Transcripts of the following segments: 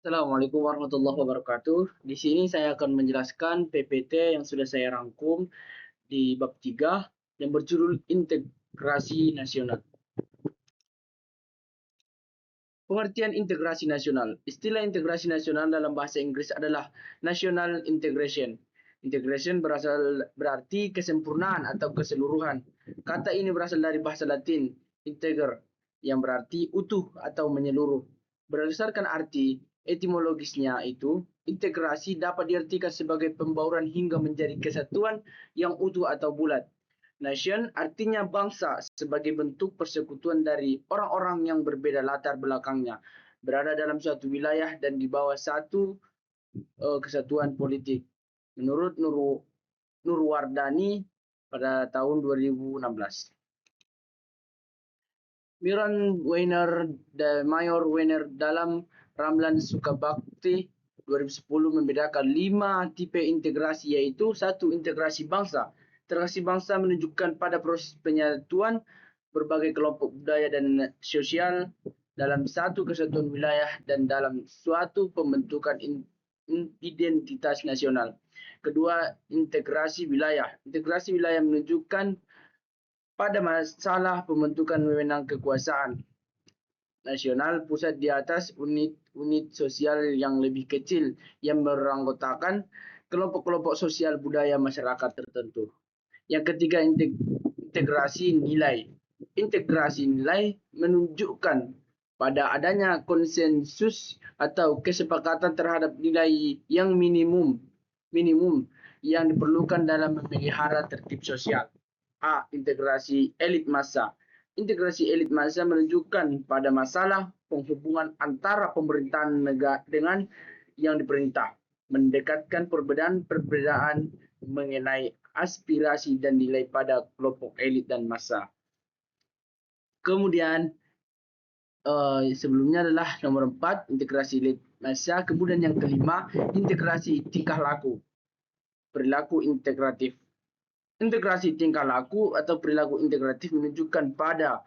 Assalamualaikum warahmatullahi wabarakatuh. Di sini saya akan menjelaskan PPT yang sudah saya rangkum di bab 3 yang berjudul Integrasi Nasional. Pengertian integrasi nasional. Istilah integrasi nasional dalam bahasa Inggris adalah national integration. Integration berarti kesempurnaan atau keseluruhan. Kata ini berasal dari bahasa Latin integer yang berarti utuh atau menyeluruh. Berdasarkan arti etimologisnya itu, integrasi dapat diartikan sebagai pembauran hingga menjadi kesatuan yang utuh atau bulat. Nation artinya bangsa sebagai bentuk persekutuan dari orang-orang yang berbeda latar belakangnya, berada dalam suatu wilayah dan di bawah satu kesatuan politik. Menurut Nurwardani pada tahun 2016. Miron Weiner dan Mayor Weiner dalam Ramlan Sukabakti 2010 membedakan 5 tipe integrasi, yaitu 1. Integrasi bangsa. Integrasi bangsa menunjukkan pada proses penyatuan berbagai kelompok budaya dan sosial dalam satu kesatuan wilayah dan dalam suatu pembentukan identitas nasional. Kedua, integrasi wilayah. Integrasi wilayah menunjukkan pada masalah pembentukan wewenang kekuasaan nasional pusat di atas unit-unit sosial yang lebih kecil yang beranggotakan kelompok-kelompok sosial budaya masyarakat tertentu. Yang ketiga, integrasi nilai. Integrasi nilai menunjukkan pada adanya konsensus atau kesepakatan terhadap nilai yang minimum yang diperlukan dalam memelihara tertib sosial. A. Integrasi elit massa. Integrasi elit massa menunjukkan pada masalah penghubungan antara pemerintahan negara dengan yang diperintah, mendekatkan perbedaan mengenai aspirasi dan nilai pada kelompok elit dan massa. Kemudian sebelumnya adalah nomor 4, integrasi elit massa. Kemudian yang kelima, integrasi tingkah laku, perilaku integratif. Integrasi tingkah laku atau perilaku integratif menunjukkan pada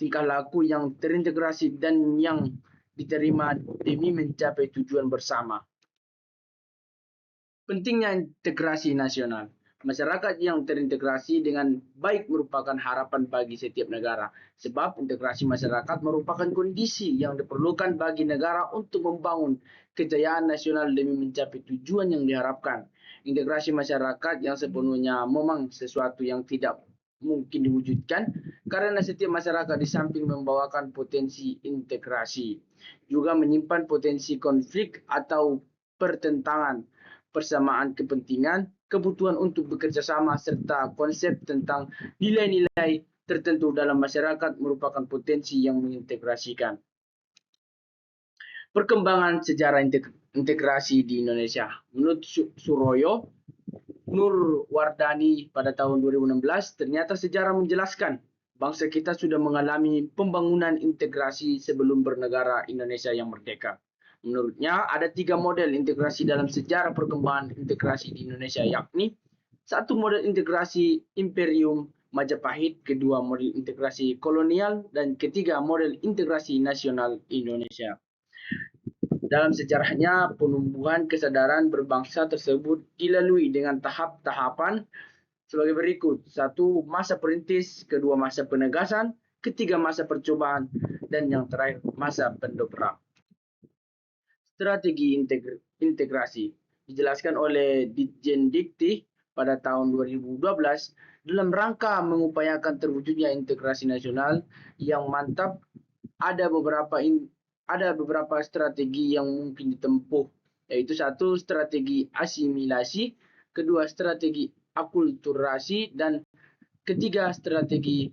tingkah laku yang terintegrasi dan yang diterima demi mencapai tujuan bersama. Pentingnya integrasi nasional. Masyarakat yang terintegrasi dengan baik merupakan harapan bagi setiap negara, sebab integrasi masyarakat merupakan kondisi yang diperlukan bagi negara untuk membangun kejayaan nasional demi mencapai tujuan yang diharapkan. Integrasi masyarakat yang sepenuhnya memang sesuatu yang tidak mungkin diwujudkan, karena setiap masyarakat di samping membawakan potensi integrasi, juga menyimpan potensi konflik atau pertentangan, persamaan kepentingan, kebutuhan untuk bekerja sama, serta konsep tentang nilai-nilai tertentu dalam masyarakat merupakan potensi yang mengintegrasikan. Perkembangan sejarah integrasi di Indonesia. Menurut Suroyo Nurwardani pada tahun 2016, ternyata sejarah menjelaskan bangsa kita sudah mengalami pembangunan integrasi sebelum bernegara Indonesia yang merdeka. Menurutnya, ada 3 model integrasi dalam sejarah perkembangan integrasi di Indonesia, yakni 1. Model integrasi Imperium Majapahit, kedua model integrasi kolonial, dan ketiga model integrasi nasional Indonesia. Dalam sejarahnya, penumbuhan kesadaran berbangsa tersebut dilalui dengan tahap-tahapan sebagai berikut. 1. Masa perintis, kedua masa penegasan, ketiga masa percobaan, dan yang terakhir masa pendobrak. Strategi integrasi dijelaskan oleh Ditjen Dikti pada tahun 2012 dalam rangka mengupayakan terwujudnya integrasi nasional yang mantap. Ada beberapa strategi yang mungkin ditempuh, yaitu 1. Strategi asimilasi, kedua strategi akulturasi, dan ketiga strategi